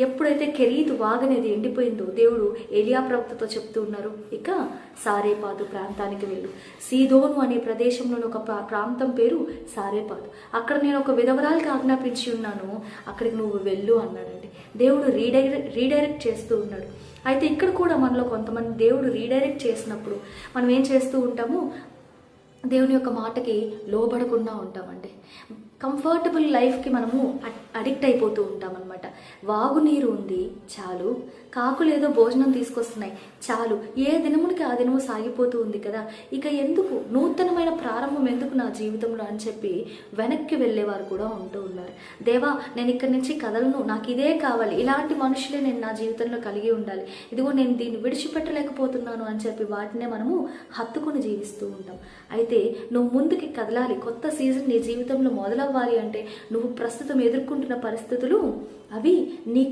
ఎప్పుడైతే కెరీతు వాగనేది ఎండిపోయిందో దేవుడు ఏలియా ప్రవక్తతో చెప్తూ ఉన్నారు, ఇక సారేపాదు ప్రాంతానికి వెళ్ళు. సీదోను అనే ప్రదేశంలోని ఒక ప్రాంతం పేరు సారేపాదు, అక్కడ నేను ఒక విధవరాలకి ఆజ్ఞాపించి ఉన్నాను, అక్కడికి నువ్వు వెళ్ళు అన్నాడండి. దేవుడు రీడైరెక్ట్ చేస్తూ ఉన్నాడు. అయితే ఇక్కడ కూడా మనలో కొంతమంది దేవుడు రీడైరెక్ట్ చేసినప్పుడు మనం ఏం చేస్తూ ఉంటాము, దేవుని యొక్క మాటకి లోబడకుండా ఉంటామండి. కంఫర్టబుల్ లైఫ్కి మనము అడిక్ట్ అయిపోతూ ఉంటామన్నమాట. వాగునీరు ఉంది చాలు, కాకులు ఏదో భోజనం తీసుకొస్తున్నాయి చాలు, ఏ దినమునికి ఆ దినము సాగిపోతూ ఉంది కదా, ఇక ఎందుకు నూతనమైన ప్రారంభం ఎందుకు నా జీవితంలో అని చెప్పి వెనక్కి వెళ్ళేవారు కూడా ఉంటూ ఉన్నారు. దేవా నేను ఇక్కడి నుంచి కదలను, నాకు ఇదే కావాలి, ఇలాంటి మనుషులే నేను నా జీవితంలో కలిగి ఉండాలి, ఇదిగో నేను దీన్ని విడిచిపెట్టలేకపోతున్నాను అని చెప్పి వాటినే మనము హత్తుకుని జీవిస్తూ ఉంటాం. అయితే నువ్వు ముందుకి కదలాలి, కొత్త సీజన్ నీ జీవితంలో మొదలవ్వాలి అంటే నువ్వు ప్రస్తుతం ఎదుర్కొంటున్న పరిస్థితులు అవి నీ